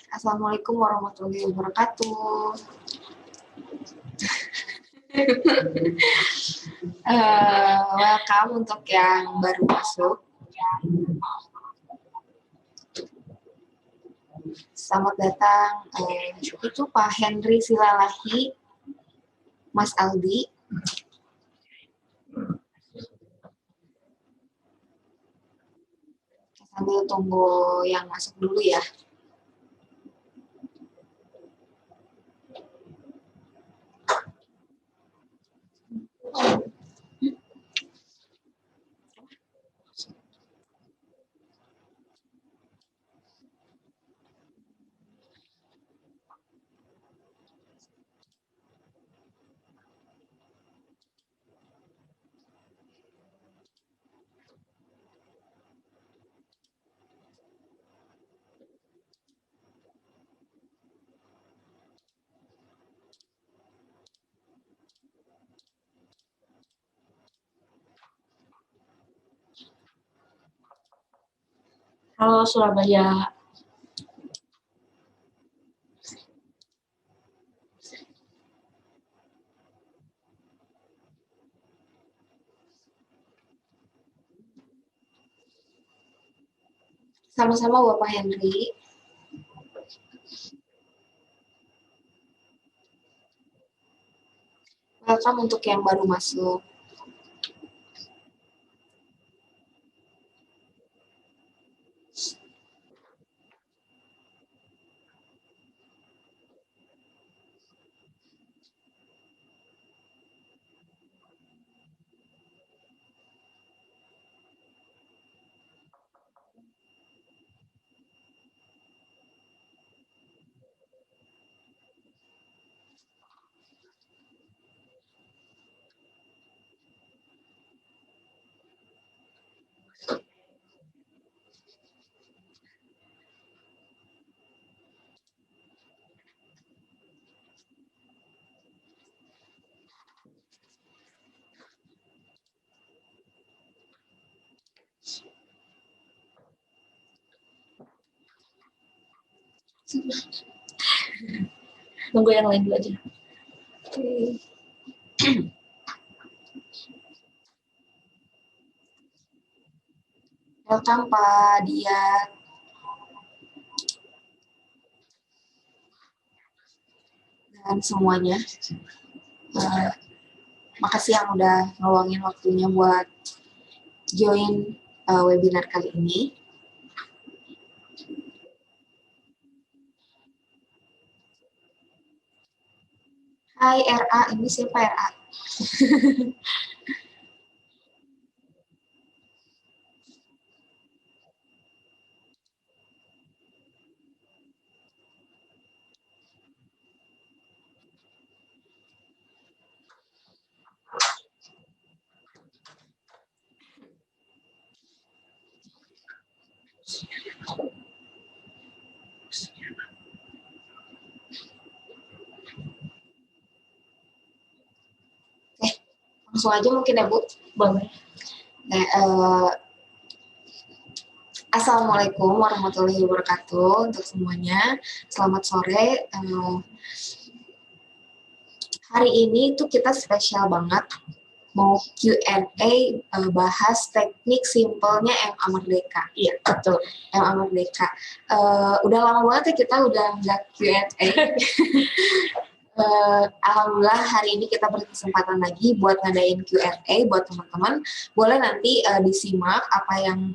Assalamualaikum warahmatullahi wabarakatuh. Welcome untuk yang baru masuk. Selamat datang. Itu Pak Henry Silalahi, Mas Aldi. Sambil tunggu yang masuk dulu ya. Halo Surabaya. Sama-sama Bapak Henry. Welcome untuk yang baru masuk. Nunggu yang lain dulu aja. Welcome Pak Diat. Dan semuanya. Makasih yang udah ngeluangin waktunya buat join webinar kali ini. Hai RA, ini siapa RA? Langsung aja mungkin ya Bu. Boleh. Assalamualaikum warahmatullahi wabarakatuh untuk semuanya. Selamat sore. Hari ini tuh kita spesial banget mau Q&A bahas teknik simpelnya MA Merdeka. Iya, betul. MA Merdeka. Udah lama banget ya kita udah nggak Q&A. Alhamdulillah hari ini kita berkesempatan lagi buat ngadain Q&A buat teman-teman. Boleh nanti disimak apa yang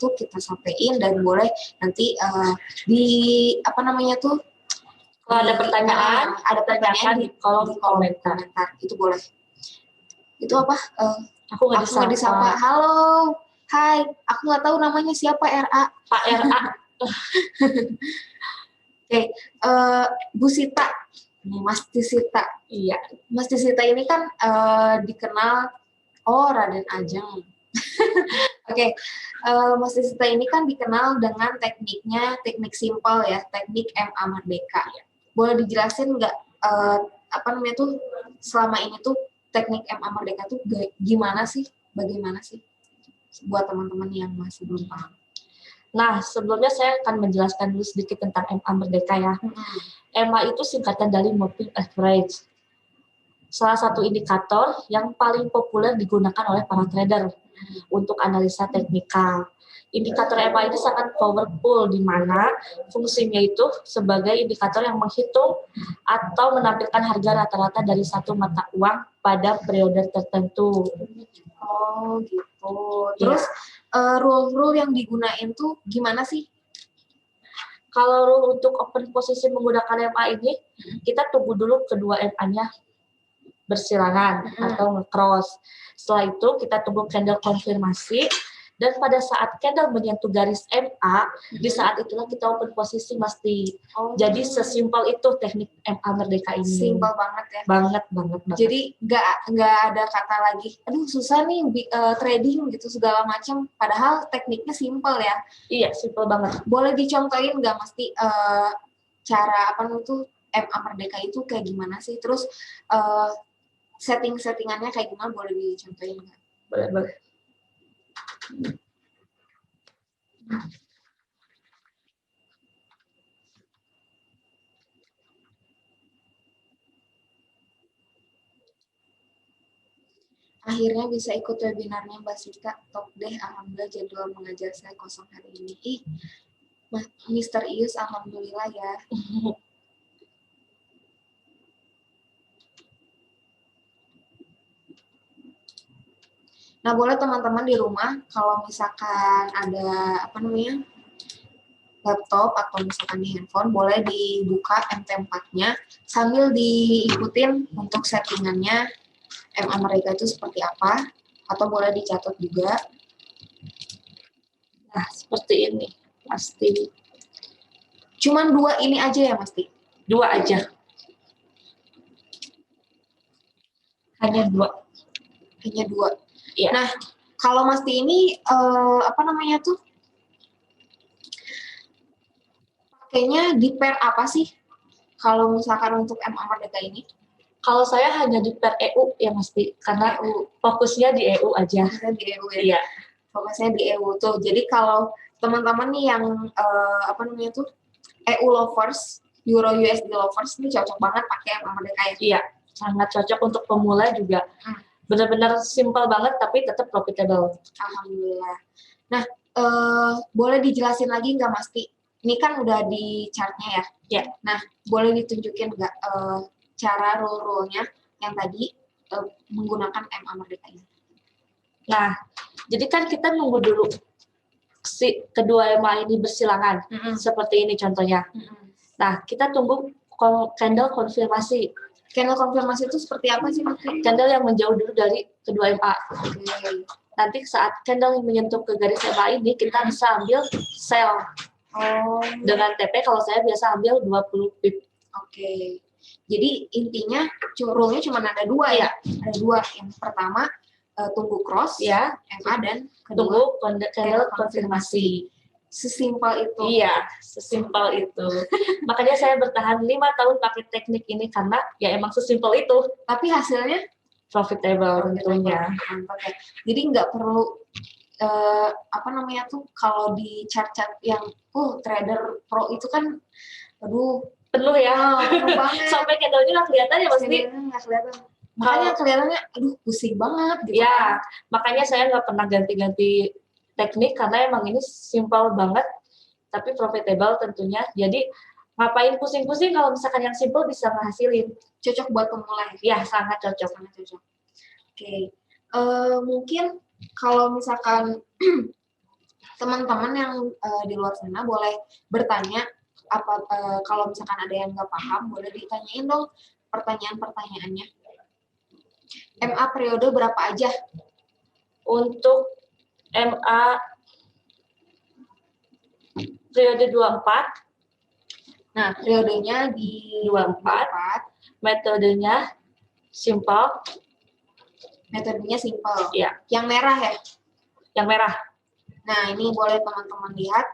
tuh kita sampaikan, dan boleh nanti kalau ada pertanyaan di kolom komentar. Itu boleh. Itu apa? Aku nggak disapa. Halo, hai. Aku nggak tahu namanya siapa RA. Pak RA. Oke, Bu Sita. Mas Tisita. Iya. Mas Tisita ini kan dikenal, Raden Ajeng. Oke, Mas Tisita ini kan dikenal dengan teknik simpel ya, teknik MA Merdeka. Boleh dijelasin nggak selama ini tuh teknik MA Merdeka tuh bagaimana sih buat teman-teman yang masih belum paham? Nah, sebelumnya saya akan menjelaskan dulu sedikit tentang MA Merdeka ya. MA itu singkatan dari Moving Average. Salah satu indikator yang paling populer digunakan oleh para trader untuk analisa teknikal. Indikator MA ini sangat powerful, di mana fungsinya itu sebagai indikator yang menghitung atau menampilkan harga rata-rata dari satu mata uang pada periode tertentu. Oh gitu. Terus rule-rule yang digunain tuh gimana sih? Kalau rule untuk open posisi menggunakan MA ini, kita tunggu dulu kedua MA-nya bersilangan atau nge-cross. Setelah itu kita tunggu candle konfirmasi, dan pada saat candle menyentuh garis MA, di saat itulah kita open posisi mesti. Jadi sesimpel itu teknik MA Merdeka ini. Simpel banget ya. Banget. Jadi nggak ada kata lagi, aduh susah nih trading gitu segala macam. Padahal tekniknya simpel ya. Iya, simpel banget. Boleh dicontohin nggak mesti cara apa tuh MA Merdeka itu kayak gimana sih? Terus settingannya kayak gimana, boleh dicontohin nggak? Boleh. Akhirnya bisa ikut webinarnya Mbak Sika. Top deh, alhamdulillah jadwal mengajar saya kosong hari ini. Mister Ius, alhamdulillah ya. Nah, boleh teman-teman di rumah kalau misalkan ada laptop atau misalkan di handphone, boleh dibuka MT4-nya sambil diikutin untuk settingannya MA Merdeka itu seperti apa, atau boleh dicatat juga. Nah, seperti ini pasti. Cuman 2 ini aja ya, Mas Ti? 2 aja. Hanya 2. Ya. Nah, kalau Mas Ti ini pakainya di pair apa sih? Kalau misalkan untuk MA Merdeka ini? Kalau saya hanya di pair EU ya Mas Ti, karena fokusnya di EU aja. Fokusnya di EU ya? Iya. Fokusnya di EU tuh. Jadi kalau teman-teman nih yang EU lovers, Euro USD lovers, ini cocok banget pakai MA Merdeka ya? Iya, sangat cocok untuk pemula juga. Benar-benar simple banget tapi tetap profitable. Alhamdulillah. Nah, boleh dijelasin lagi nggak Mas Ti? Ini kan udah di chartnya ya? Ya. Nah, boleh ditunjukin nggak cara rule-rule-nya yang tadi menggunakan MA Merdeka ini? Nah, jadi kan kita nunggu dulu si kedua MA ini bersilangan. Seperti ini contohnya. Nah, kita tunggu candle konfirmasi. Candle konfirmasi itu seperti apa sih Mas? Candle yang menjauh dulu dari kedua MA. Nanti saat candle yang menyentuh ke garis MA ini, kita bisa ambil sell. Dengan TP kalau saya biasa ambil 20 pip. Oke. Jadi intinya rule-nya cuma ada 2 ya? Ada 2. Yang pertama tunggu cross ya, MA, dan kedua tunggu candle konfirmasi. Sesimpel itu. Iya, sesimpel itu. Makanya saya bertahan 5 tahun pakai teknik ini karena ya emang sesimpel itu. Tapi hasilnya profitable tentunya. Jadi nggak perlu kalau di chart-chart yang trader pro itu kan penuh ya. Penuh banget. Sampai candle-nya nggak kelihatan ya pasti. Nggak kelihatan. Makanya kelihatannya pusing banget gitu. Ya, makanya saya nggak pernah ganti-ganti teknik karena emang ini simple banget tapi profitable tentunya. Jadi ngapain pusing-pusing kalau misalkan yang simple bisa ngehasilin. Cocok buat pemula ya? Sangat cocok. Oke. Mungkin kalau misalkan teman-teman yang di luar sana boleh bertanya kalau misalkan ada yang nggak paham, boleh ditanyain dong pertanyaan-pertanyaannya. MA periode berapa aja? Untuk MA periode 24. Nah, periodenya di 24. Metodenya simple. Metodenya simple. Iya. Yang merah ya? Yang merah. Nah, ini boleh teman-teman lihat.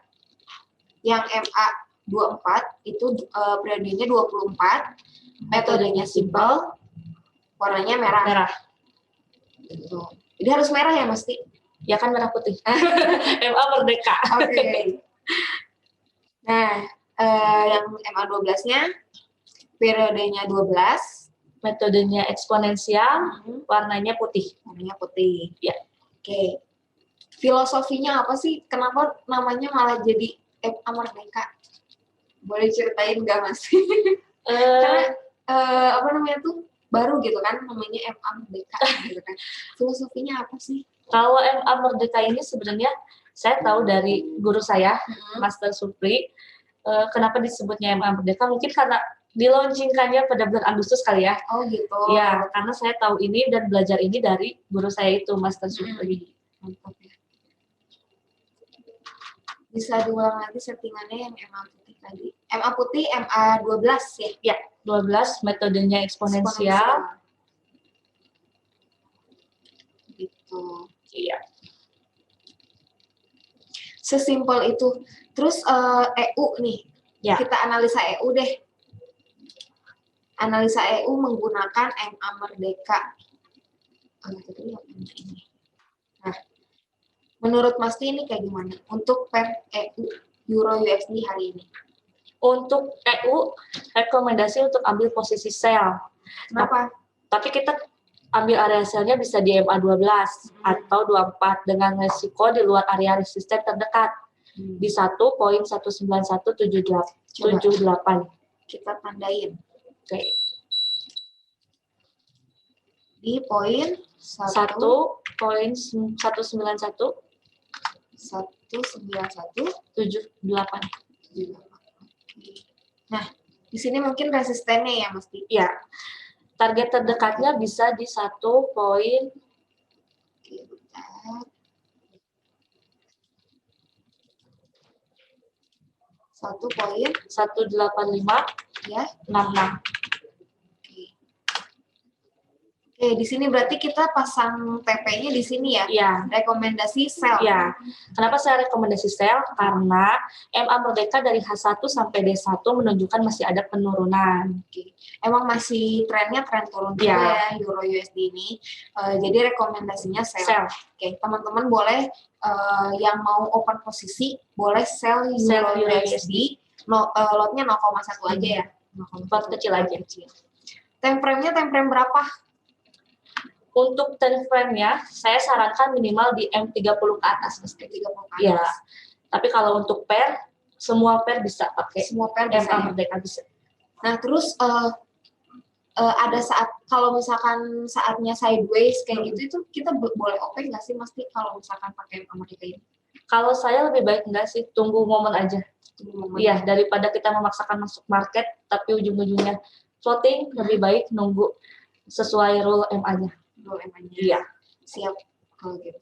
Yang MA 24 itu periodenya 24. Metodenya simple. Warnanya merah. Merah. Gitu. Jadi harus merah ya, Mas Ti? Ya kan merah putih. MA Merdeka. Oke. Nah, yang MA12-nya periodenya 12, metodenya eksponensial, warnanya putih. Warnanya putih. Ya. Oke. Filosofinya apa sih? Kenapa namanya malah jadi MA Merdeka? Boleh ceritain nggak, Mas? Karena apa namanya tuh baru gitu kan, namanya MA Merdeka gitu kan. Filosofinya apa sih? Kalau MA Merdeka ini sebenarnya saya tahu dari guru saya, Master Supri. Kenapa disebutnya MA Merdeka? Mungkin karena dilaunchingkannya pada bulan Agustus kali ya. Oh gitu. Ya, karena saya tahu ini dan belajar ini dari guru saya itu, Master Supri. Mantap ya. Bisa diulang lagi settingannya yang MA putih tadi. MA putih MA 12 ya? Ya, 12 metodenya eksponensial. Gitu. Iya. Sesimpel itu. Terus EU nih. Ya. Kita analisa EU deh. Analisa EU menggunakan MA Merdeka. Nah, menurut Mas ini kayak gimana untuk per EU Euro USD hari ini? Untuk EU, rekomendasi untuk ambil posisi sell. Kenapa? Tapi kita ambil area sellnya bisa di MA 12 atau 24 dengan resiko di luar area resisten terdekat di 1.19178. Kita tandain. Oke. Di poin 1.9178. Nah, di sini mungkin resistennya ya, Mesti. Ya. Target terdekatnya bisa di 1 poin 1.185 ya 66. Oke, di sini berarti kita pasang TP-nya di sini ya? Iya. Rekomendasi sell. Iya. Kenapa saya rekomendasi sell? Karena MA Merdeka dari H1 sampai D1 menunjukkan masih ada penurunan. Oke. Emang masih trennya tren turun juga ya Euro USD ini. Jadi rekomendasinya sell. Oke, teman-teman boleh yang mau open posisi boleh sell Euro USD. Lotnya 0,1 aja ya. Lot kecil aja. Time frame-nya time frame berapa? Untuk time frame-nya, saya sarankan minimal di M30 ke atas. M30 ke atas. Ya. Tapi kalau untuk pair, semua pair bisa pakai. Semua pair bisa. MA Merdeka bisa. Nah, terus ada saat, kalau misalkan saatnya sideways kayak gitu, itu kita boleh open nggak sih, Mesti, kalau misalkan pakai MA Merdeka ini? Kalau saya lebih baik nggak sih, tunggu momen aja. Iya, daripada kita memaksakan masuk market, tapi ujung-ujungnya floating, lebih baik nunggu sesuai rule MA-nya. Iya, siap kalau gitu.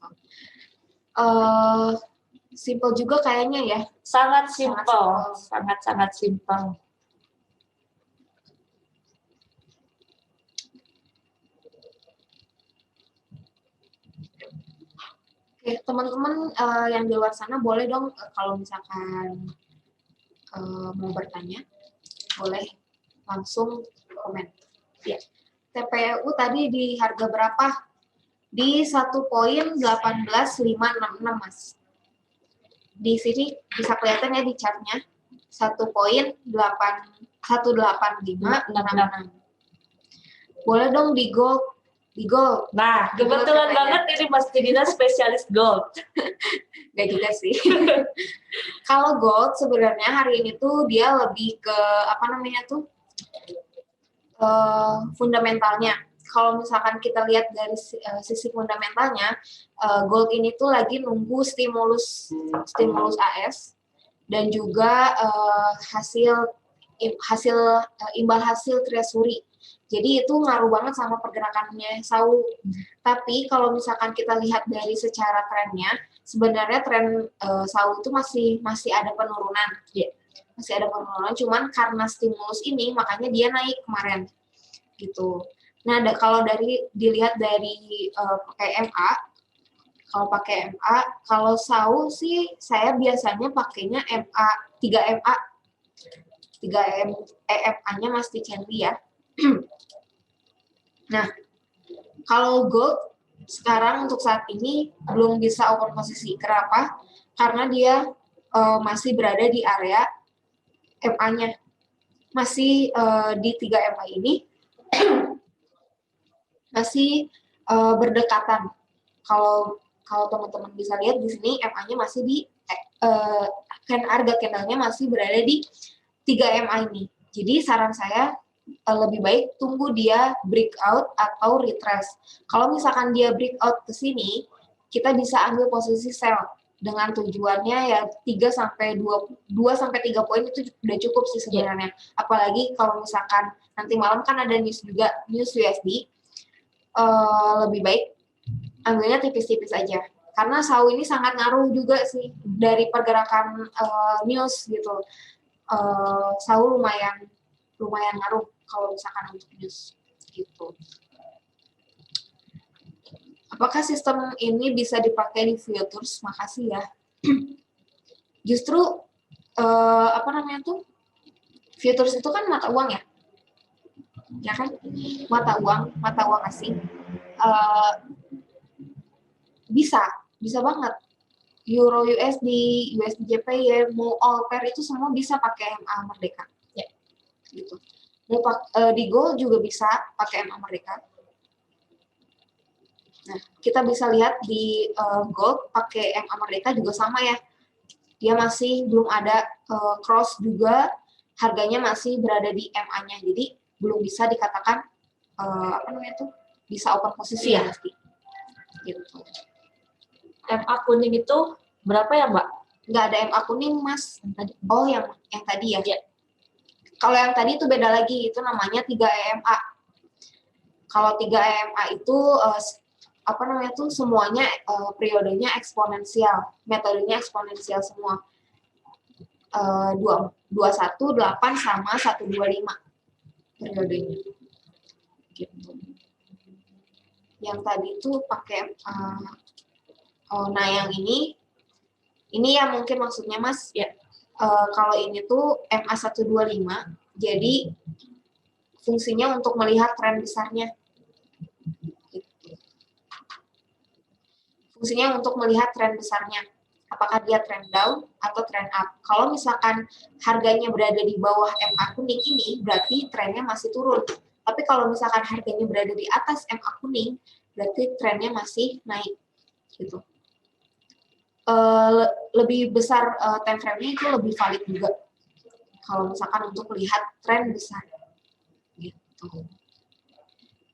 Simple juga kayaknya ya. Sangat simple, sangat simple. Oke, teman-teman yang di luar sana boleh dong kalau misalkan mau bertanya, boleh langsung komen. Ya. TPU tadi di harga berapa? Di 1.18566, Mas. Di sini bisa kelihatan ya di chartnya 1.18566. Boleh dong di gold. Nah, kebetulan banget ini Mas Dina spesialis gold. Gak juga sih. Kalau gold sebenarnya hari ini tuh dia lebih ke apa namanya tuh? Fundamentalnya. Kalau misalkan kita lihat dari sisi fundamentalnya, gold ini tuh lagi nunggu stimulus AS dan juga imbal hasil treasury. Jadi itu ngaruh banget sama pergerakannya SAU. Tapi kalau misalkan kita lihat dari secara trennya, sebenarnya tren SAU itu masih ada penurunan. Yeah. Masih ada penurunan, cuman karena stimulus ini makanya dia naik kemarin gitu. Nah, kalau dilihat dari pakai MA, kalau SAU sih saya biasanya pakainya MA 3MA 3MA-nya Masti Candy ya. Nah, kalau gold sekarang untuk saat ini belum bisa open posisi. Kenapa? Karena dia masih berada di area MA-nya. Masih di 3 MA ini masih berdekatan. Kalau teman-teman bisa lihat di sini MA-nya masih di harga candle-nya masih berada di 3 MA ini. Jadi saran saya lebih baik tunggu dia breakout atau retrace. Kalau misalkan dia breakout ke sini, kita bisa ambil posisi sell dengan tujuannya ya 3 sampai 2 sampai 3 poin itu udah cukup sih sebenarnya. Apalagi kalau misalkan nanti malam kan ada news juga, news USD. Lebih baik ambilnya tipis-tipis aja. Karena SAU ini sangat ngaruh juga sih dari pergerakan news gitu. SAU lumayan ngaruh kalau misalkan untuk news gitu. Apakah sistem ini bisa dipakai di futures? Makasih ya. Justru apa namanya tuh? Futures itu kan mata uang ya. Ya kan? Mata uang asing. Bisa banget. Euro USD, USD JPY, mau all pair itu semua bisa pakai MA Merdeka. Ya. Gitu. Di gold juga bisa pakai MA Merdeka. Nah, kita bisa lihat di gold pakai MA Merdeka juga sama ya. Dia masih belum ada cross juga, harganya masih berada di MA-nya. Jadi belum bisa dikatakan apa namanya tuh bisa open posisi ya pasti. Gitu. MA kuning itu berapa ya, Mbak? Nggak ada MA kuning, Mas. Yang tadi. Oh, yang tadi ya? Ya. Kalau yang tadi itu beda lagi, itu namanya 3 EMA. Kalau 3 EMA itu apa namanya tuh semuanya periodenya eksponensial, metodenya eksponensial semua. 218 sama 125 periodenya. Gitu. Yang tadi itu pakai nah yang ini ya mungkin maksudnya Mas ya. Kalau ini tuh MA 125, jadi fungsinya untuk melihat tren besarnya. Fungsinya untuk melihat tren besarnya. Apakah dia trend down atau trend up. Kalau misalkan harganya berada di bawah MA kuning ini, berarti trennya masih turun. Tapi kalau misalkan harganya berada di atas MA kuning, berarti trennya masih naik. Gitu. Lebih besar time frame-nya itu lebih valid juga. Kalau misalkan untuk melihat tren besar. Gitu.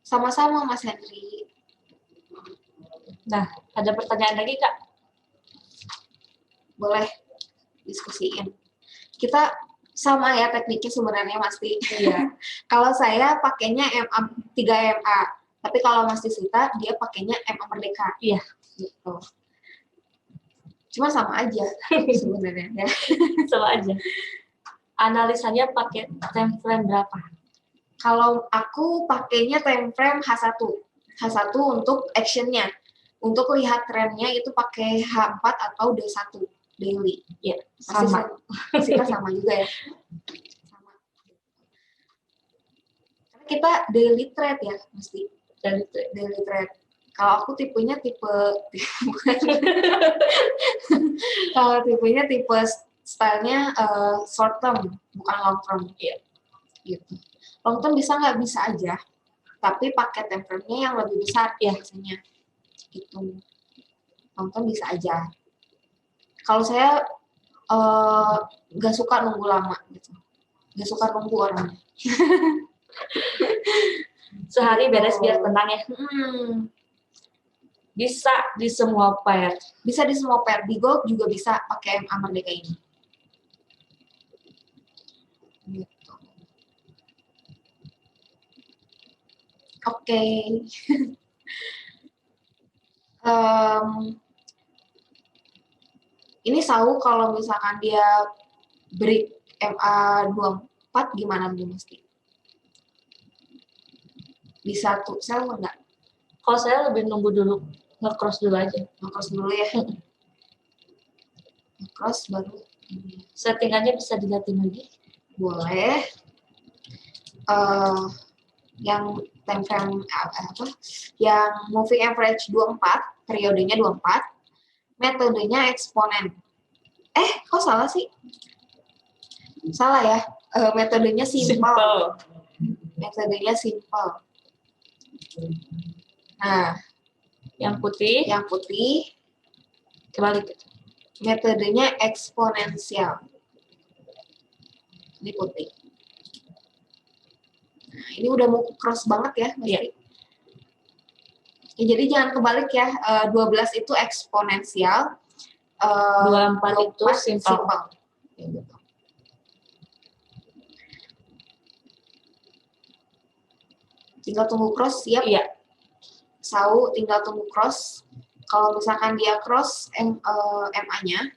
Sama-sama Mas Henry. Nah, ada pertanyaan lagi, Kak? Boleh diskusiin. Kita sama ya tekniknya sebenarnya pasti. Iya. Kalau saya pakainya 3 MA, tapi kalau Mas Disita dia pakainya MA Merdeka. Iya. Gitu. Cuma sama aja sebenarnya ya. Sama aja. Analisanya pakai time frame berapa? Kalau aku pakainya time frame H1. H1 untuk actionnya. Untuk lihat trennya itu pakai H4 atau D1 daily. Ya, sama. Kita sama juga ya. Sama. Karena kita daily trade ya, mesti. Daily trade. Kalau aku tipenya kalau tipenya tipe stylenya short term, bukan long term. Ya. Gitu. Long term bisa nggak? Bisa aja. Tapi pakai time frame-nya yang lebih besar ya biasanya. Gitu. Long term bisa aja. Kalau saya nggak suka nunggu lama gitu. Nggak suka nunggu orangnya. Sehari beres biar tenang ya. Bisa di semua pair. Bisa di semua pair. Di gold juga bisa pakai MA Merdeka ini. Gitu. Oke. Ini SAU kalau misalkan dia break MA 24 gimana nih mesti? Bisa tuh sell enggak? Kalau saya lebih nunggu dulu, nge-cross dulu aja. Nge-cross dulu ya. Nge-cross baru. Settingannya bisa dilihatin lagi. Boleh. Yang time frame apa? Yang moving average 24, periodenya 24, metodenya eksponen. Kok salah sih? Salah ya. Metodenya simple. Metodenya simple. Nah, yang putih kebalik. Metodenya eksponensial. Ini putih. Nah, ini udah mau cross banget ya, Mas. Iya. Ya, jadi jangan kebalik ya. 12 itu eksponensial. 24 itu simple. Ya, gitu. Tinggal tunggu cross, siap? Iya. Sau, tinggal tunggu cross. Kalau misalkan dia cross MA-nya,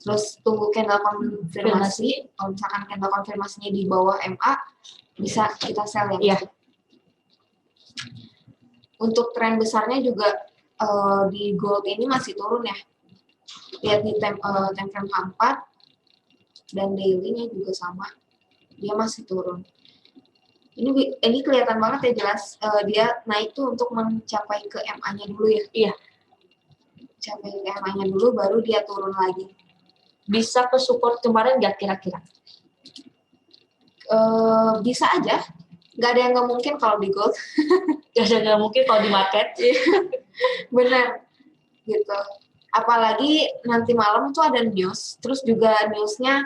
terus tunggu candle konfirmasi. Kalau misalkan candle konfirmasinya di bawah MA, bisa kita sell ya. Iya. Untuk tren besarnya juga di gold ini masih turun ya. Lihat di time frame K4 dan daily-nya juga sama. Dia masih turun. Ini kelihatan banget ya jelas dia naik tuh untuk mencapai ke MA-nya dulu ya. Iya. Capai ke MA-nya dulu baru dia turun lagi. Bisa ke support kemarin nggak kira-kira? Bisa aja. Nggak ada yang nggak mungkin kalau di gold. Nggak mungkin kalau di market. Benar. Gitu. Apalagi nanti malam tuh ada news. Terus juga newsnya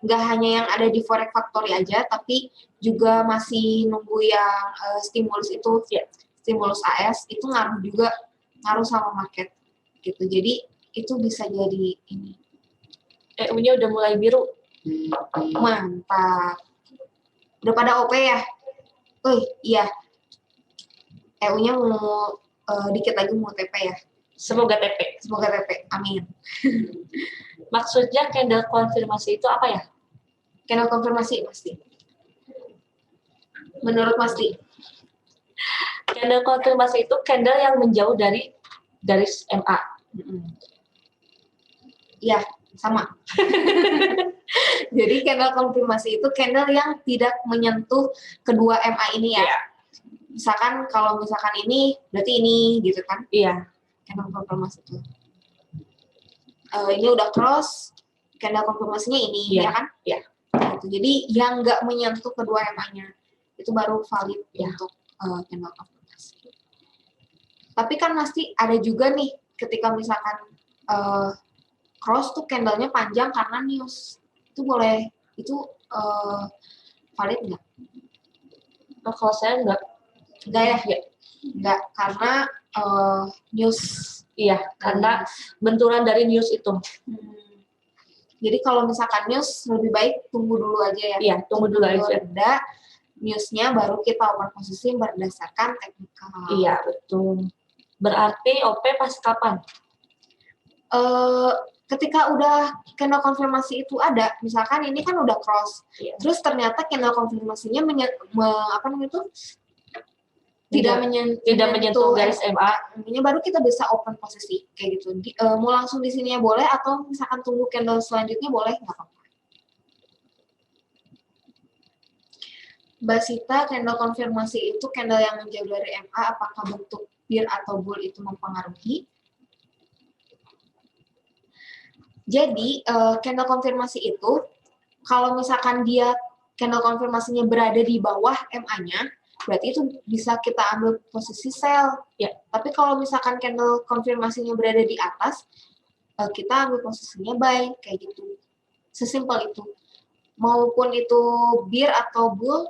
nggak hanya yang ada di Forex Factory aja, tapi juga masih nunggu yang stimulus itu, ya. Stimulus AS itu ngaruh sama market gitu. Jadi itu bisa jadi ini. EU-nya udah mulai biru. Mantap. Udah pada OP ya? Iya. EU-nya mau dikit lagi mau TP ya? Semoga TP. Semoga TP. Amin. Maksudnya candle konfirmasi itu apa ya? Candle konfirmasi pasti. Menurut Mas Di? Candle konfirmasi itu candle yang menjauh dari garis MA. Iya, sama. Jadi candle konfirmasi itu candle yang tidak menyentuh kedua MA ini ya. Yeah. Misalkan kalau misalkan ini berarti ini gitu kan? Iya. Candle konfirmasi itu. Ini udah cross, candle konfirmasinya ini ya kan? Iya. Gitu. Jadi yang nggak menyentuh kedua MA-nya itu baru valid untuk candle konfirmasi. Tapi kan pasti ada juga nih ketika misalkan cross tuh candlenya panjang karena news. Itu boleh, itu valid nggak? Nah, kalau saya enggak ya. Enggak, karena news. Iya, karena benturan dari news itu. Jadi kalau misalkan news lebih baik tunggu dulu aja ya. Iya, tunggu dulu aja. Reda newsnya baru kita open posisi berdasarkan teknikal. Iya, betul. Berarti OP pas kapan? Ketika udah candle konfirmasi itu ada, misalkan ini kan udah cross, terus ternyata candle konfirmasinya tidak menyentuh garis MA, ini baru kita bisa open posisi kayak gitu. Mau langsung di sininya boleh atau misalkan tunggu candle selanjutnya boleh, nggak apa-apa. Mbak Sita, candle konfirmasi itu candle yang menjauh dari MA, apakah bentuk bear atau bull itu mempengaruhi? Jadi, candle konfirmasi itu, kalau misalkan dia candle konfirmasinya berada di bawah MA-nya, berarti itu bisa kita ambil posisi sell. Ya. Tapi kalau misalkan candle konfirmasinya berada di atas, kita ambil posisinya buy, kayak gitu. Sesimpel itu. Maupun itu bear atau bull,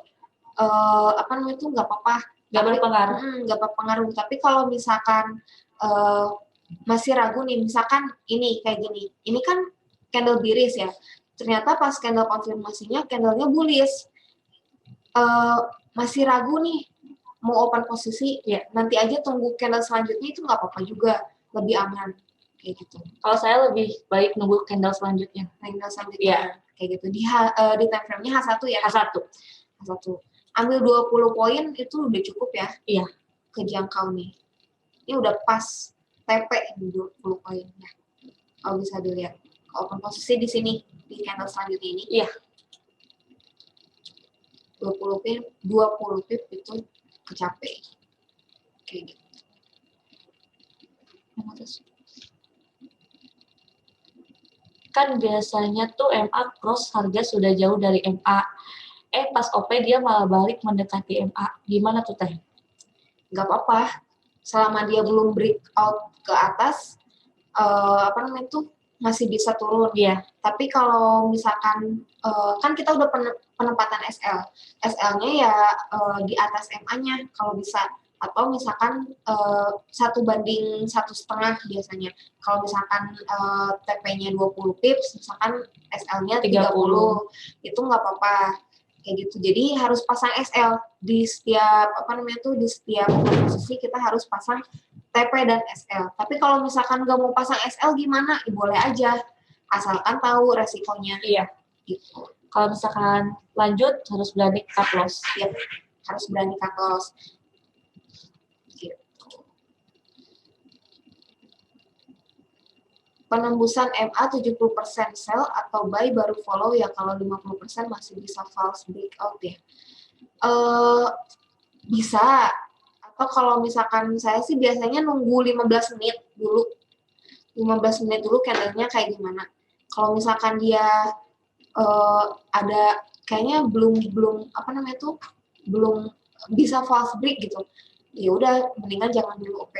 itu nggak apa-apa. Nggak berpengaruh. Nggak berpengaruh. Tapi kalau misalkan masih ragu nih, misalkan ini kayak gini, ini kan candle bearish ya, ternyata pas candle konfirmasinya candlenya bullish, masih ragu nih mau open posisi, ya nanti aja tunggu candle selanjutnya, itu nggak apa-apa juga, lebih aman kayak gitu. Kalau saya lebih baik nunggu candle selanjutnya. Kayak gitu. Di time frame-nya H1 ya. H1. Ambil 20 poin itu udah cukup ya. Iya. Kejangkau nih. Ini udah pas TP di 20 poin ya. Kalau bisa dilihat. Open posisi di sini di candle selanjutnya ini. Iya. 20 pip itu kecapai. Kayak gitu. Kan biasanya tuh MA cross harga sudah jauh dari MA. Pas OP dia malah balik mendekati MA. Gimana tuh Teh? Nggak apa-apa. Selama dia belum breakout ke atas, apa namanya itu masih bisa turun. Iya. Tapi kalau misalkan kan kita udah penempatan SL, SL-nya ya di atas MA-nya kalau bisa, atau misalkan 1:1,5 biasanya. Kalau misalkan TP-nya 20 pips, misalkan SL-nya 30, itu nggak apa-apa kayak gitu. Jadi harus pasang SL di setiap di setiap posisi kita harus pasang TP dan SL. Tapi kalau misalkan nggak mau pasang SL gimana? Boleh aja, asalkan tahu resikonya. Iya. Gitu. Kalau misalkan lanjut harus berani cut loss. Yep. Harus berani cut loss. Gitu. Penembusan MA 70% sell atau buy baru follow ya, kalau 50% masih bisa false breakout ya. Bisa. Atau kalau misalkan saya sih biasanya nunggu 15 menit dulu. 15 menit dulu candle-nya kayak gimana. Kalau misalkan dia ada kayaknya belum belum bisa false break gitu. Ya udah mendingan jangan dulu OP.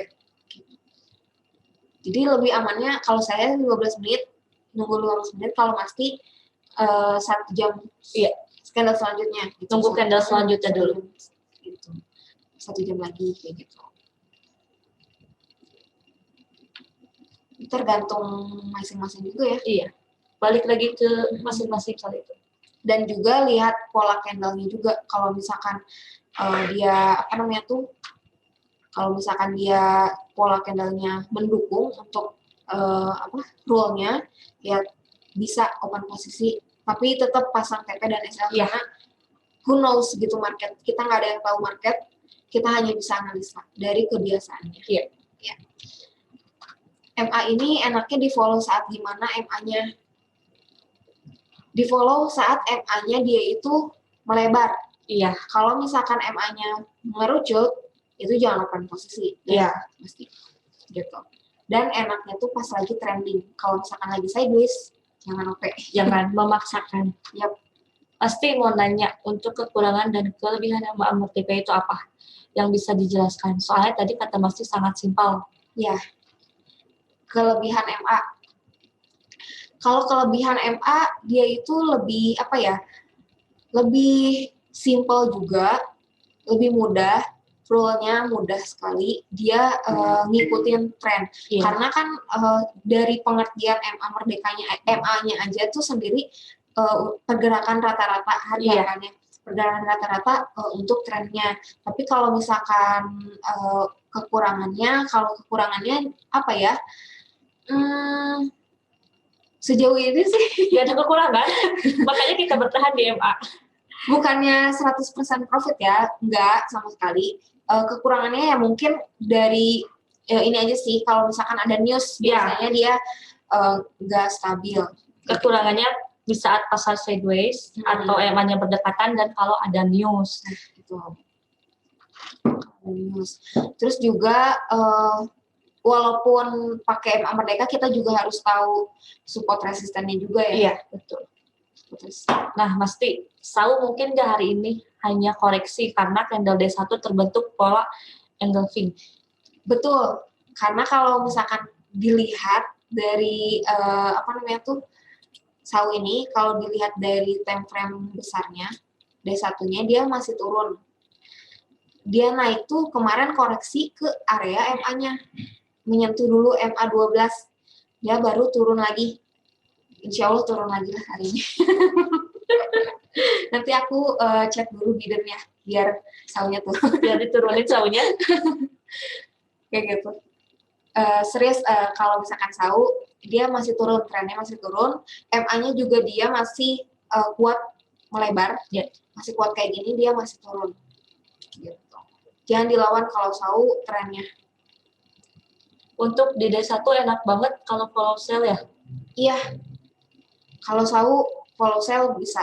Jadi lebih amannya kalau saya 15 menit, nunggu 15 menit, kalau pasti 1 jam. Iya, candle selanjutnya. Gitu. Tunggu candle selanjutnya dulu. Gitu. 1 jam lagi kayak gitu. Tergantung masing-masing juga ya. Iya. Balik lagi ke masing-masing kali itu. Dan juga lihat pola candle-nya juga. Kalau misalkan dia kalau misalkan dia pola candle-nya mendukung untuk rule-nya, ya bisa open posisi. Tapi tetap pasang TP dan SL karena who knows gitu market. Kita nggak ada yang tahu market. Kita hanya bisa analisa dari kebiasaannya. Iya. Ya. MA ini enaknya di-follow saat gimana MA-nya? Di-follow saat MA-nya dia itu melebar. Iya. Kalau misalkan MA-nya mengerucut, itu jangan open posisi. Iya. Pasti. Gitu. Dan enaknya tuh pas lagi trending. Kalau misalkan lagi sideways, jangan OP. Jangan memaksakan. Yap. Pasti mau nanya untuk kekurangan dan kelebihan MA TP itu apa? Yang bisa dijelaskan. Soalnya tadi kata Masti sangat simpel. Ya. Kelebihan MA. Kalau kelebihan MA, dia itu lebih lebih simple juga, lebih mudah, rule-nya mudah sekali, dia ngikutin tren. Yeah. Karena kan dari pengertian MA merdekanya, MA-nya aja tuh sendiri pergerakan rata-rata harganya. Pergerakan rata-rata untuk trennya. Tapi kalau misalkan kekurangannya apa ya? Sejauh ini sih gak ada kekurangan, makanya kita bertahan di MA. Bukannya 100% profit ya, enggak sama sekali. Kekurangannya ya mungkin dari ini aja sih, kalau misalkan ada news biasanya dia enggak stabil. Kekurangannya di saat pasar sideways atau MA-nya berdekatan dan kalau ada news. Gitu. Terus juga walaupun pakai MA Merdeka, kita juga harus tahu support resistennya juga ya. Iya, betul. Nah, Masti, Sau mungkin nggak hari ini hanya koreksi karena candle D1 terbentuk pola engulfing. Betul, karena kalau misalkan dilihat dari Sau ini, kalau dilihat dari time frame besarnya, D1-nya dia masih turun. Dia naik tuh kemarin koreksi ke area MA-nya. Menyentuh dulu MA 12, dia baru turun lagi. Insya Allah turun lagi lah hari ini. Nanti aku cek dulu bidernya biar saunya turun. Biar diturunin saunya. Kayak gitu. Serius kalau misalkan sau, dia masih turun, trennya masih turun. MA-nya juga dia masih kuat melebar. Masih kuat kayak gini, dia masih turun. Gitu. Jangan dilawan kalau sau trennya. Untuk di D1 enak banget kalau follow sell ya? Iya. Kalau sau follow sell bisa.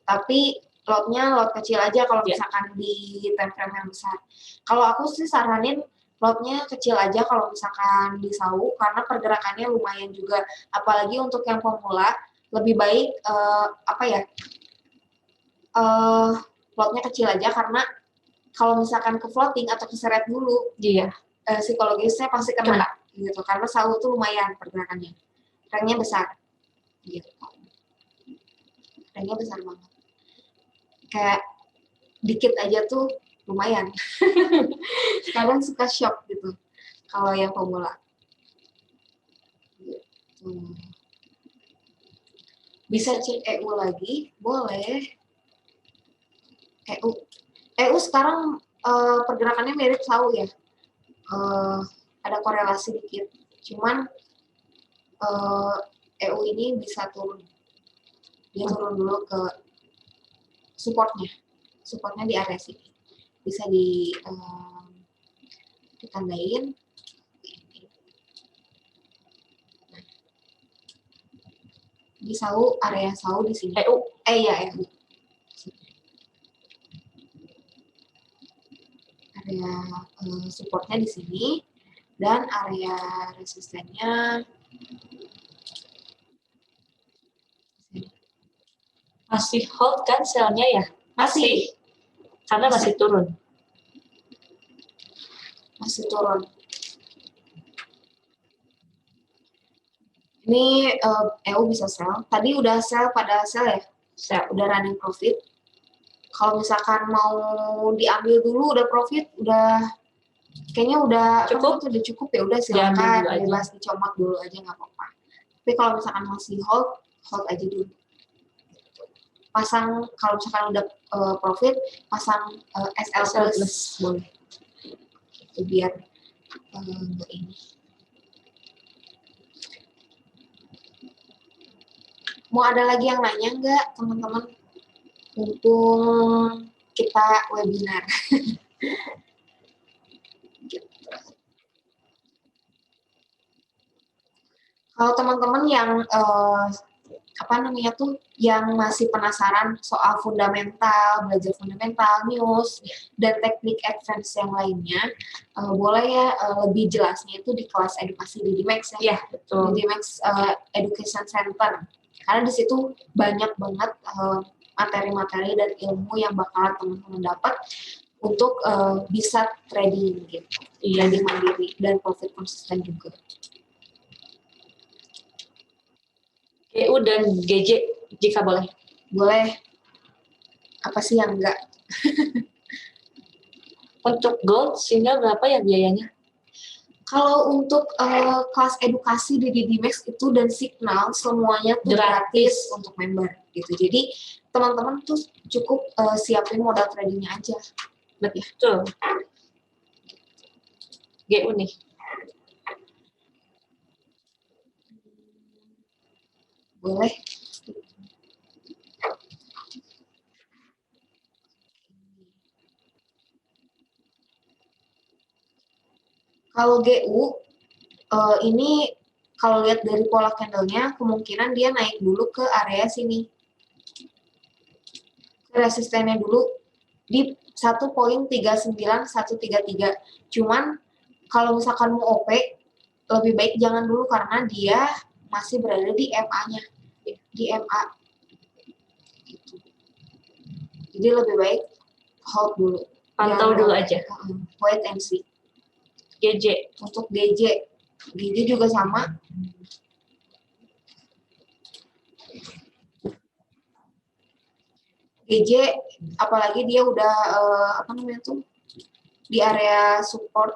Tapi lot kecil aja kalau misalkan di time frame yang besar. Kalau aku sih saranin plotnya kecil aja kalau misalkan di SAU karena pergerakannya lumayan juga. Apalagi untuk yang pemula lebih baik plotnya kecil aja karena kalau misalkan ke floating atau keseret dulu, Iya. Psikologisnya pasti kena gitu karena SAU itu lumayan pergerakannya. Ranknya besar. Gitu. Ranknya besar banget. Kayak dikit aja tuh lumayan. Kadang suka shock gitu kalau yang pemula. Gitu. Bisa cek EU lagi, boleh. EU sekarang pergerakannya mirip SAU ya. Ada korelasi dikit. Cuman EU ini bisa turun. Dia turun dulu ke supportnya di area sini. Bisa ditandain. Di SAU, area SAU di sini. EU. Ya, EU. Area supportnya di sini dan area resistennya masih hold kan selnya ya? Masih. Karena masih turun. Masih turun. Ini EU bisa sell. Tadi udah sell pada sell ya? Sell. Udah running profit. Kalau misalkan mau diambil dulu udah profit, kayaknya udah cukup ya udah silakan bebas dicomot dulu aja nggak apa-apa. Tapi kalau misalkan masih hold aja dulu. Pasang kalau misalkan udah profit, pasang SL plus boleh. Itu biar ini. Mau ada lagi yang nanya nggak, teman-teman? Mumpung kita webinar. Kalau teman-teman yang yang masih penasaran soal fundamental, belajar fundamental, news, dan teknik advance yang lainnya, boleh ya lebih jelasnya itu di kelas edukasi Didimax ya. Iya, betul. Didimax Education Center. Karena di situ banyak banget materi-materi dan ilmu yang bakal teman-teman dapat untuk bisa trading gitu. Trading mandiri dan profit konsisten juga. EU dan GJ jika boleh. Boleh. Apa sih yang enggak? Untuk gold sehingga berapa ya biayanya? Kalau untuk kelas edukasi di Didimax itu dan Signal semuanya tuh gratis untuk member gitu. Jadi teman-teman tuh cukup siapin modal tradingnya aja. Betul. GU nih. Boleh. Kalau GU ini kalau lihat dari pola candlenya kemungkinan dia naik dulu ke area sini. Resistennya dulu di 1.39133. Cuman kalau misalkan mau OP lebih baik jangan dulu karena dia masih berada di MA-nya. Di MA. Gitu. Jadi lebih baik hold dulu. Pantau dulu aja. Wait and see. GJ. Untuk GJ juga sama. GJ apalagi dia udah di area support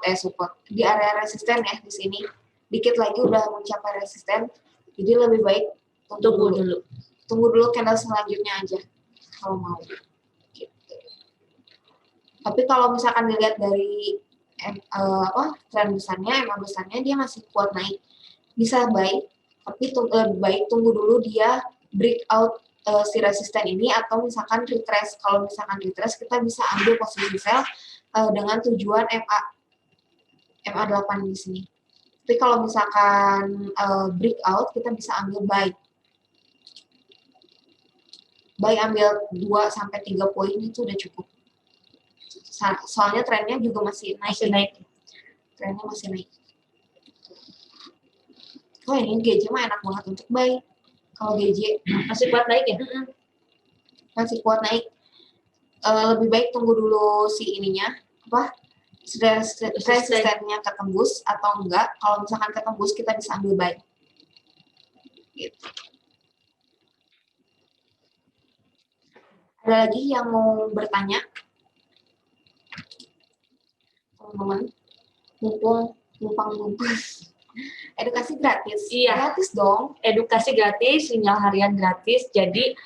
di area resisten ya di sini. Dikit lagi udah mencapai resisten. Jadi lebih baik tunggu dulu. Tunggu dulu candle selanjutnya aja kalau mau. Gitu. Tapi kalau misalkan dilihat dari tren besarnya, emang besarnya dia masih kuat naik. Bisa baik, tapi lebih baik tunggu dulu dia breakout si resisten ini atau misalkan retrace. Kalau misalkan retrace kita bisa ambil posisi sell dengan tujuan MA8 di sini. Tapi kalau misalkan breakout kita bisa ambil buy. Buy ambil 2-3 poin itu udah cukup. Soalnya trennya juga masih naik. trennya masih naik. Oh ini GJ mah enak banget untuk buy. Kalau GJ masih kuat naik ya? Masih kuat naik. Lebih baik tunggu dulu si ininya apa resistennya ketembus atau enggak. Kalau misalkan ketembus kita bisa ambil buy. Gitu. Ada lagi yang mau bertanya? Teman-teman, numpang edukasi gratis. Iya. Gratis dong. Edukasi gratis, sinyal harian gratis. Jadi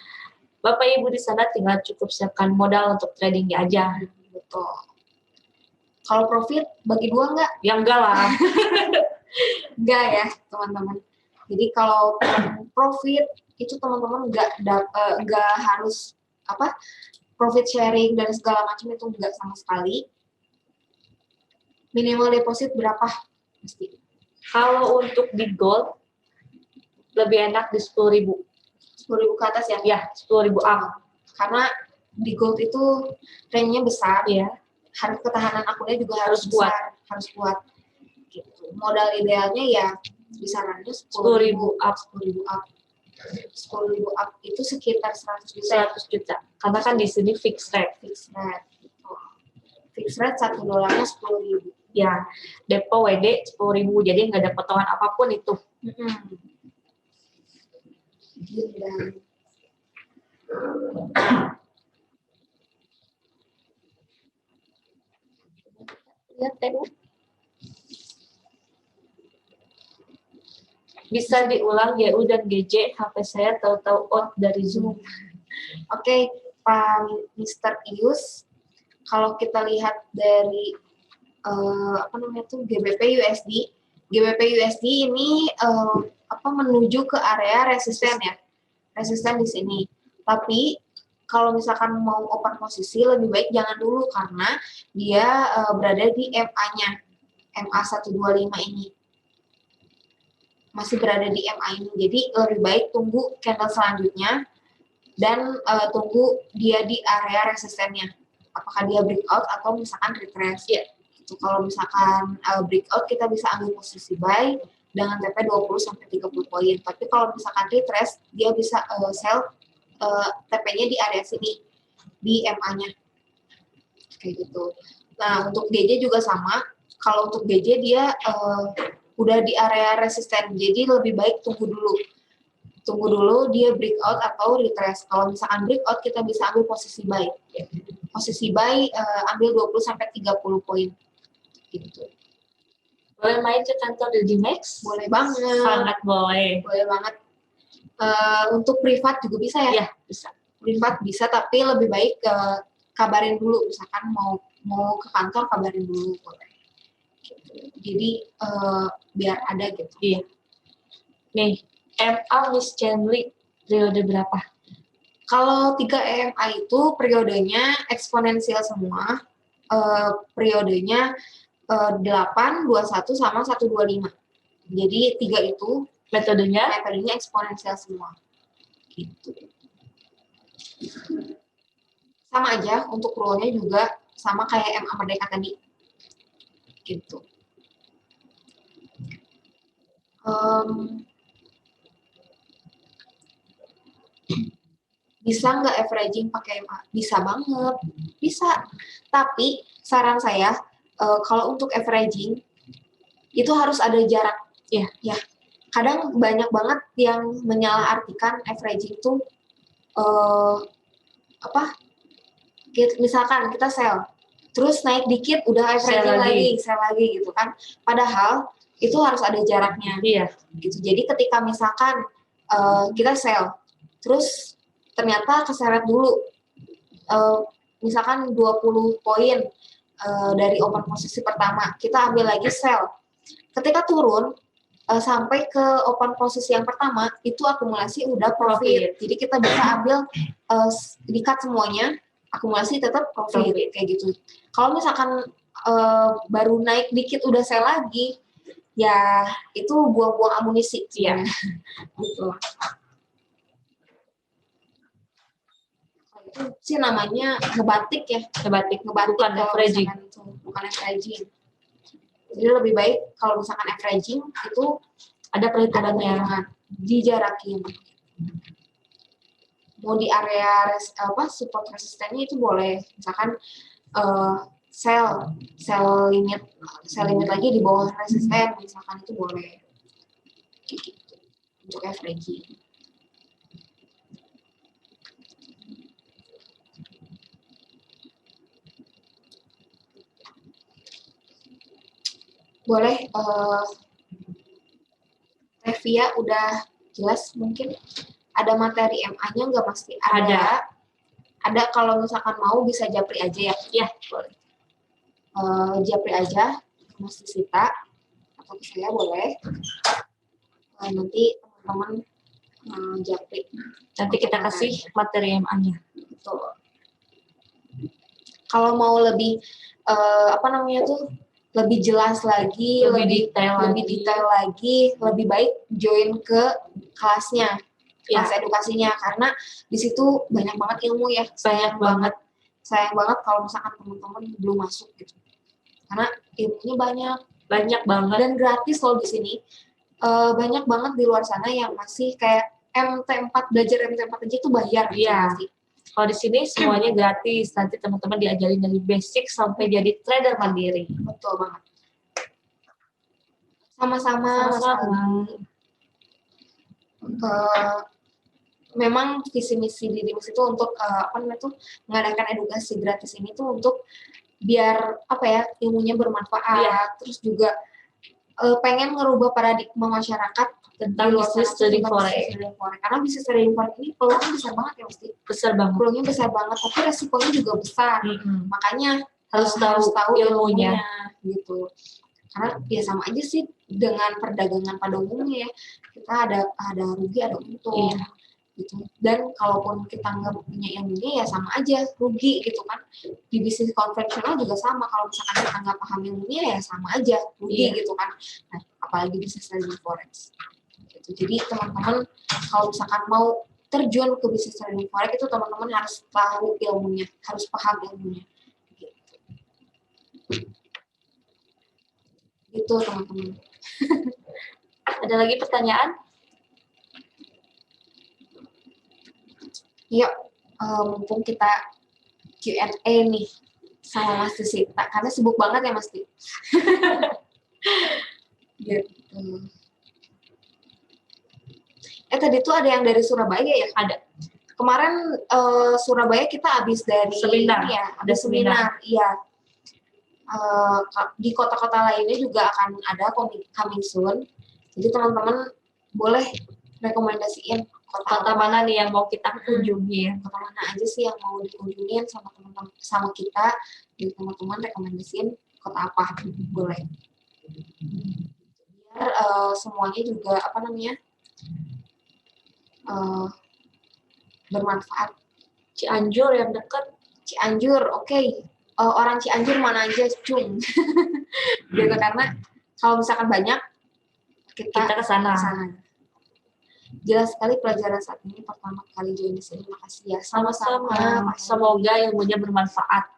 Bapak Ibu di sana tinggal cukup siapkan modal untuk tradingnya aja. Betul. Kalau profit bagi dua enggak? Ya enggak lah. Enggak ya teman-teman. Jadi kalau profit itu teman-teman enggak harus apa profit sharing dan segala macam itu enggak sama sekali. Minimal deposit berapa? Mesti. Kalau untuk di gold lebih enak di 10.000. 10.000 ke atas ya? Ya, 10.000 up. Karena di gold itu range-nya besar. Ya. Harga ketahanan akunnya juga harus kuat. Harus kuat. Gitu. Modal idealnya ya kisarannya 10.000 up. 10.000 up. 10.000 up itu sekitar 100 juta. 100 juta. Karena kan di sini fixed rate. Fixed rate. Fixed rate $1 10.000. Ya, depo WD 10.000, jadi nggak ada potongan apapun itu. Lihat tadi. Bisa diulang GU dan GJ, HP saya tahu-tahu out dari Zoom. Oke, Pak Mr. Ius, kalau kita lihat dari GBP USD. GBP USD ini menuju ke area resisten ya. Resisten di sini. Tapi kalau misalkan mau open posisi lebih baik jangan dulu karena dia berada di MA-nya. MA 125 ini. Masih berada di MA ini. Jadi lebih baik tunggu candle selanjutnya dan tunggu dia di area resistennya. Apakah dia breakout atau misalkan retrace. Ya. Kalau misalkan breakout kita bisa ambil posisi buy dengan TP 20-30 poin. Tapi kalau misalkan retrace dia bisa sell TP-nya di area sini di MA-nya. Kayak gitu. Nah, untuk GJ juga sama. Kalau untuk GJ dia udah di area resisten. Jadi lebih baik tunggu dulu. Tunggu dulu dia breakout atau retrace. Kalau misalkan breakout kita bisa ambil posisi buy. Posisi buy ambil 20-30 poin. Gitu. Boleh main ke kantor Dedimax? Boleh banget. Sangat boleh. Boleh banget. Untuk privat juga bisa ya? Iya, bisa. Privat bisa, tapi lebih baik kabarin dulu. Misalkan mau ke kantor, kabarin dulu. Gitu. Jadi, biar ada gitu. Iya. Nih, MA Miss Chandli, periode berapa? Kalau 3 EMA itu periodenya eksponensial semua. Periodenya 8, 21, sama 125. Jadi 3 itu metodenya eksponensial semua. Gitu. Sama aja untuk rule-nya juga sama kayak MA Merdeka tadi. Gitu. Bisa nggak averaging pakai MA? Bisa banget. Bisa. Tapi saran saya kalau untuk averaging itu harus ada jarak. Ya. Kadang banyak banget yang menyalahartikan averaging itu misalkan kita sell, terus naik dikit udah averaging sell lagi gitu kan. Padahal itu harus ada jaraknya. Iya. Gitu. Jadi ketika misalkan kita sell, terus ternyata keseret dulu, misalkan 20 poin dari open posisi pertama, kita ambil lagi sell. Ketika turun sampai ke open posisi yang pertama, itu akumulasi udah profit. Jadi kita bisa ambil di-cut semuanya, akumulasi tetap profit kayak gitu. Kalau misalkan baru naik dikit udah sell lagi, ya itu buang-buang amunisi. Iya. Gitu. Itu sih namanya ngebatik ya. Ngebatik bukan averaging. Bukan averaging. Jadi lebih baik kalau misalkan averaging itu ada perhitungannya, dijarakin. Mau di area support resistennya itu boleh, misalkan sel limit lagi di bawah resisten, misalkan itu boleh gitu, untuk averaging. Boleh, Revia udah jelas mungkin. Ada materi MA-nya nggak pasti? Ada kalau misalkan mau bisa japri aja ya? Ya, boleh. Japri aja, Mas Sita atau ke saya boleh. Nanti teman-teman japri. Nanti kita kasih materi MA-nya. Betul. Kalau mau lebih lebih jelas lagi, lebih detail lagi, lebih baik join ke kelasnya, kelas edukasinya, karena di situ banyak banget ilmu ya. Sayang banget kalau misalkan teman-teman belum masuk gitu, karena ilmunya banyak banget dan gratis loh di sini. Banyak banget di luar sana yang masih kayak MT4, belajar MT4 aja tuh bayar. Iya. Kalau di sini semuanya gratis. Nanti teman-teman diajarin dari basic sampai jadi trader mandiri. Betul banget. Sama-sama. Memang visi misi di Dimas itu untuk mengadakan edukasi gratis ini tuh untuk biar ilmunya bermanfaat. Terus juga pengen ngerubah paradigma masyarakat tentang bisnis trading forex. Karena bisnis trading forex ini peluangnya besar banget ya, mesti. Besar banget. Peluangnya besar banget, tapi resikonya juga besar. Makanya harus tahu ilmunya gitu. Karena ya sama aja sih dengan perdagangan pada umumnya ya. Kita ada rugi, ada untung. Iya. Gitu. Dan kalaupun kita nggak punya ilmunya ya sama aja rugi gitu kan. Di bisnis konvensional juga sama, kalau misalkan kita nggak paham ilmunya ya sama aja rugi gitu kan. Nah, apalagi bisnis trading forex gitu. Jadi teman-teman kalau misalkan mau terjun ke bisnis trading forex itu teman-teman harus tahu ilmunya, harus paham ilmunya gitu teman-teman. Ada lagi pertanyaan? Yuk, mumpung kita Q&A nih sama Mas Sita, karena sibuk banget ya Mas Di. Gitu. Tadi tuh ada yang dari Surabaya ya? Ada. Kemarin Surabaya kita habis dari seminar. Ada seminar. Iya. Di kota-kota lainnya juga akan ada coming soon. Jadi teman-teman boleh rekomendasiin kota mana nih yang mau kita kunjungi, kota mana aja sih yang mau dikunjungin sama teman-teman, sama kita. Jadi teman-teman rekomendasiin kota apa, boleh. Biar semuanya juga bermanfaat. Cianjur yang dekat. Cianjur, oke. Orang Cianjur mana aja, cung. Gitu, karena kalau misalkan banyak kita ke sana. Jelas sekali pelajaran saat ini pertama kali join di sini. Makasih ya. Sama-sama. Semoga ilmunya bermanfaat.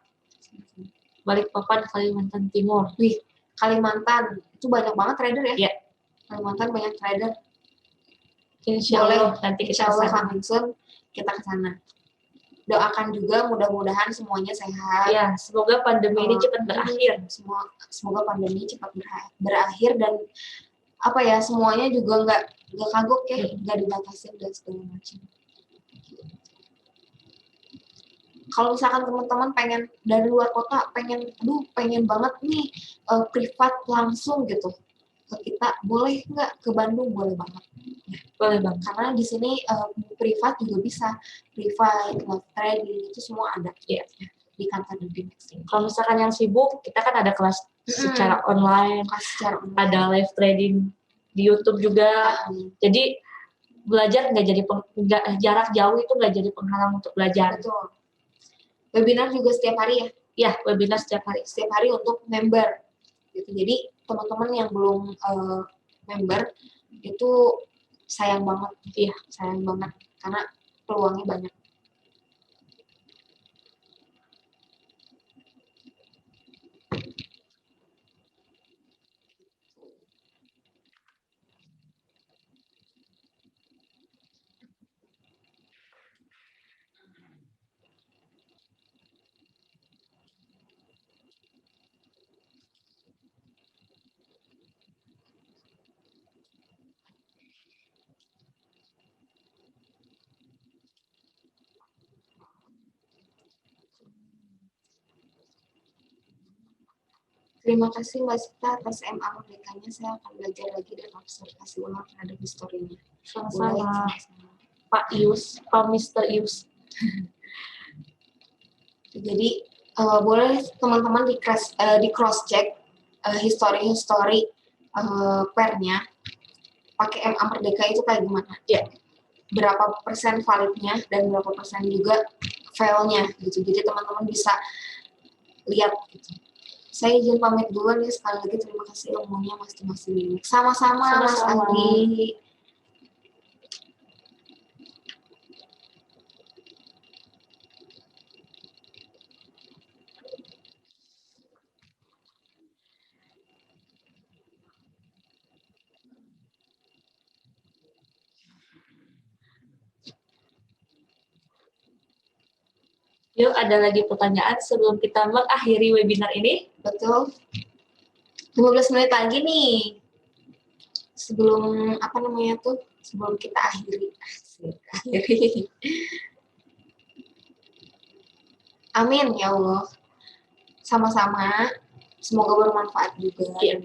Balikpapan, Kalimantan Timur. Wih, Kalimantan itu banyak banget trader ya? Iya. Kalimantan banyak trader. Insya Allah nanti kita ke sana. Doakan juga mudah-mudahan semuanya sehat. Ya, semoga pandemi ini cepat berakhir. Semoga pandemi cepat berakhir dan semuanya juga nggak kagok ya, nggak dibatasin dan segala macam. Kalau misalkan teman-teman pengen dari luar kota, pengen banget nih privat langsung gitu ke kita, boleh nggak ke Bandung? Boleh banget. Boleh banget. Karena di sini privat juga bisa, privat, live trading itu semua ada ya di kantor Dimas. Kalau misalkan yang sibuk, kita kan ada kelas secara online, ada live trading di YouTube juga. Jadi belajar jarak jauh itu nggak jadi penghalang untuk belajar. Betul. Webinar juga setiap hari ya? Ya, webinar setiap hari untuk member. Gitu. Jadi teman-teman yang belum member itu sayang banget. Iya, sayang banget karena peluangnya banyak. Terima kasih Mbak Sita atas MA Merdekanya. Saya akan belajar lagi dan observasi ulang terhadap historinya. Sama-sama. Pak Yus, Pak Mr. Yus. Jadi boleh teman-teman di cross check history pernya pakai MA Merdeka itu kayak gimana? Ya. Berapa persen validnya dan berapa persen juga failnya gitu. Jadi teman-teman bisa lihat gitu. Saya izin pamit dulu nih, sekali lagi terima kasih ilmunya Mas Dimas ini. Sama-sama Mas Andi. Yuk, ada lagi pertanyaan sebelum kita mengakhiri webinar ini? Betul. 15 menit lagi nih. Sebelum sebelum kita akhiri. Amin ya Allah. Sama-sama. Semoga bermanfaat juga. Ya.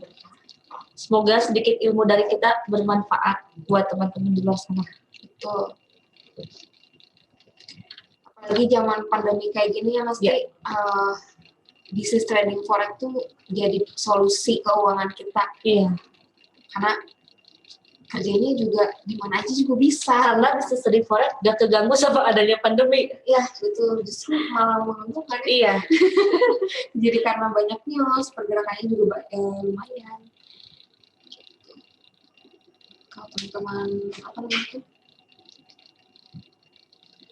Semoga sedikit ilmu dari kita bermanfaat buat teman-teman di luar sana. Betul. Apalagi zaman pandemi kayak gini ya Mas, bisnis trading forex tuh jadi solusi keuangan kita. Iya. Karena kerjanya juga di mana aja juga bisa. Karena bisnis trading forex gak keganggu sama adanya pandemi. Iya, betul. Justru malah menguntungkan. Iya. Jadi karena banyak news, pergerakannya juga lumayan. Kalau teman-teman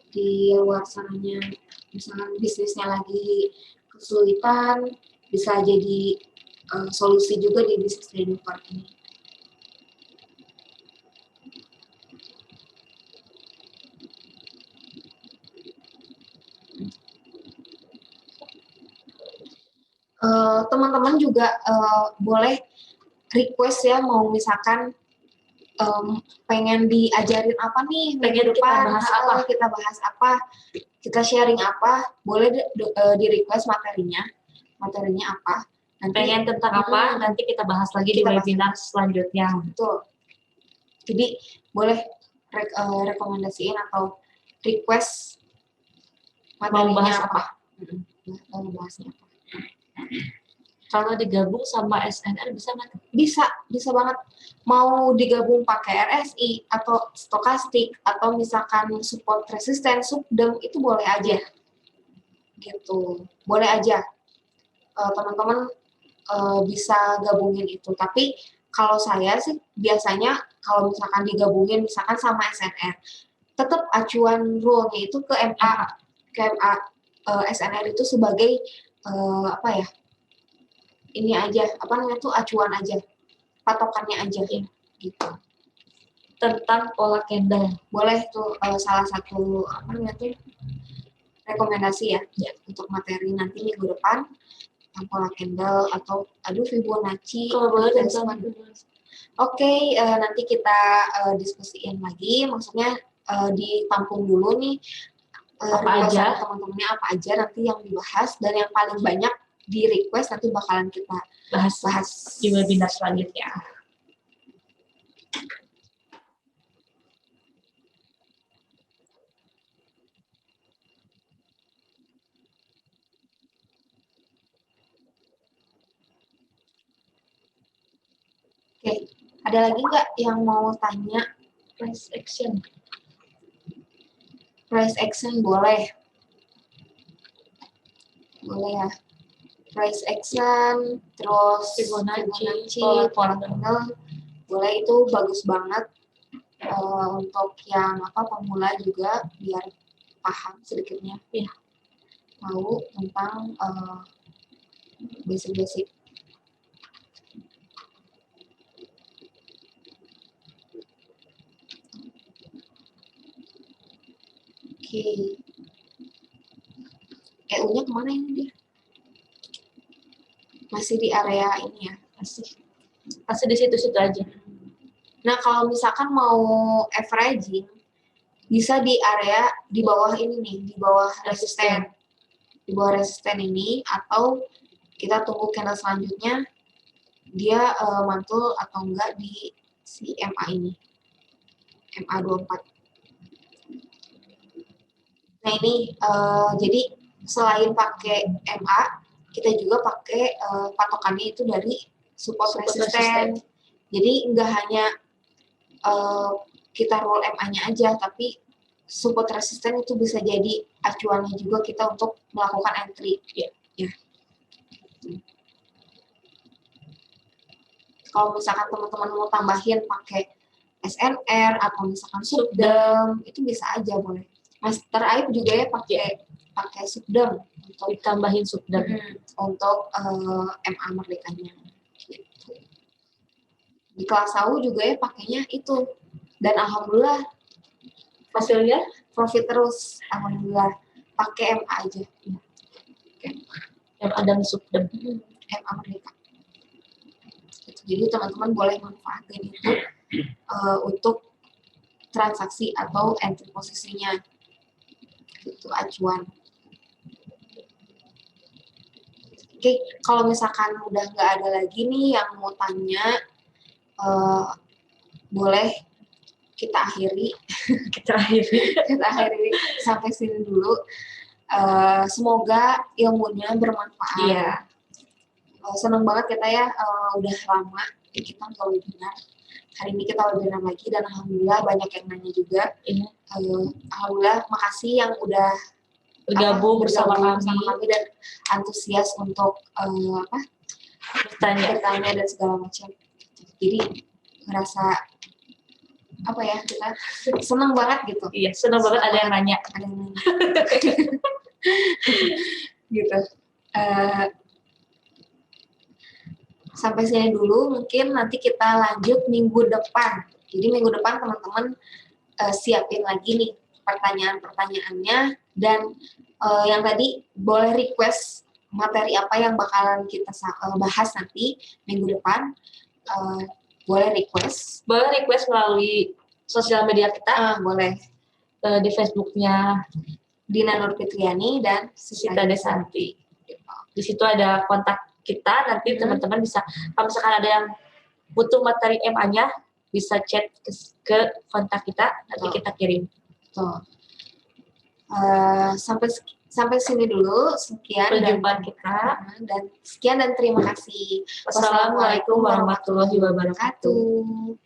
di luar sananya misalnya bisnisnya lagi kesulitan, bisa jadi solusi juga di bisnis trading forex ini. Teman-teman juga boleh request ya, mau misalkan pengen diajarin apa nih minggu depan, kita bahas apa, kita sharing apa, boleh di request materinya apa. Nanti pengen tentang apa, nanti kita bahas lagi di webinar selanjutnya. Betul. Jadi boleh rekomendasiin atau request materinya apa. Mau bahasnya apa. Kalau digabung sama SNR bisa nggak? Bisa banget. Mau digabung pakai RSI atau stokastik atau misalkan support resisten, subdem, itu boleh aja. Gitu. Boleh aja. Teman-teman bisa gabungin itu. Tapi kalau saya sih biasanya kalau misalkan digabungin misalkan sama SNR, tetap acuan rule-nya itu ke MA. SNR itu sebagai ini aja, acuan aja, patokannya aja, gitu. Tentang pola candle, boleh tuh salah satu rekomendasi ya untuk materi nanti minggu depan tentang pola candle atau Fibonacci. Kalau boleh Oke, nanti kita diskusiin lagi, maksudnya ditampung dulu nih apa aja teman-temannya apa aja nanti yang dibahas, dan yang paling banyak di request nanti bakalan kita bahas di webinar selanjutnya. Oke, ada lagi nggak yang mau tanya? Price action. Price action boleh. Boleh ya. Price action, terus Fibonacci, pola candle, boleh, itu bagus banget untuk yang pemula juga biar paham sedikitnya, tahu tentang basic-basic. Oke. EU-nya kemana ini dia? Masih di area ini ya? Masih di situ-situ aja. Nah, kalau misalkan mau averaging, bisa di area di bawah ini nih, di bawah resisten. Di bawah resisten ini, atau kita tunggu candle selanjutnya dia mantul atau enggak di si MA ini, MA24. Nah ini jadi selain pakai MA, kita juga pakai patokannya itu dari support resisten. Jadi nggak hanya kita roll MA-nya aja, tapi support resisten itu bisa jadi acuannya juga kita untuk melakukan entry. Ya. Kalau misalkan teman-teman mau tambahin pakai SNR atau misalkan subdem, itu bisa aja boleh. Master Aib juga ya pakai subdem untuk ditambahin subdem untuk MA Merdekanya. Gitu. Di kelas AU juga ya pakainya itu, dan alhamdulillah hasilnya profit terus, alhamdulillah pakai MA aja. MA dan subdem, MA Merdeka. Jadi teman-teman boleh manfaatin itu untuk transaksi atau entry posisinya, itu acuan. Oke, kalau misalkan udah nggak ada lagi nih yang mau tanya, boleh kita akhiri. kita akhiri sampai sini dulu. Semoga ilmunya bermanfaat. Iya. Senang banget kita ya, udah lama kita nggak webinar. Hari ini kita webinar lagi dan alhamdulillah banyak yang nanya juga. Alhamdulillah, makasih yang udah bergabung bersama kami dan antusias untuk bertanya dan segala macam. Jadi ngerasa apa ya, kita senang banget gitu. Iya, senang banget ada yang nanya. Gitu. Sampai sini dulu, mungkin nanti kita lanjut minggu depan. Jadi minggu depan teman-teman siapin lagi nih pertanyaan-pertanyaannya, dan yang tadi boleh request materi apa yang bakalan kita bahas nanti minggu depan. Boleh request melalui sosial media kita. Boleh di Facebooknya Dina Nur Fitriani dan Sita Desanti. Di situ ada kontak kita, nanti teman-teman bisa, kalau misalkan ada yang butuh materi MA-nya, bisa chat ke kontak kita, nanti kita kirim. Sampai sini dulu, sekian perjumpaan kita, dan sekian dan terima kasih. Wassalamualaikum warahmatullahi wabarakatuh.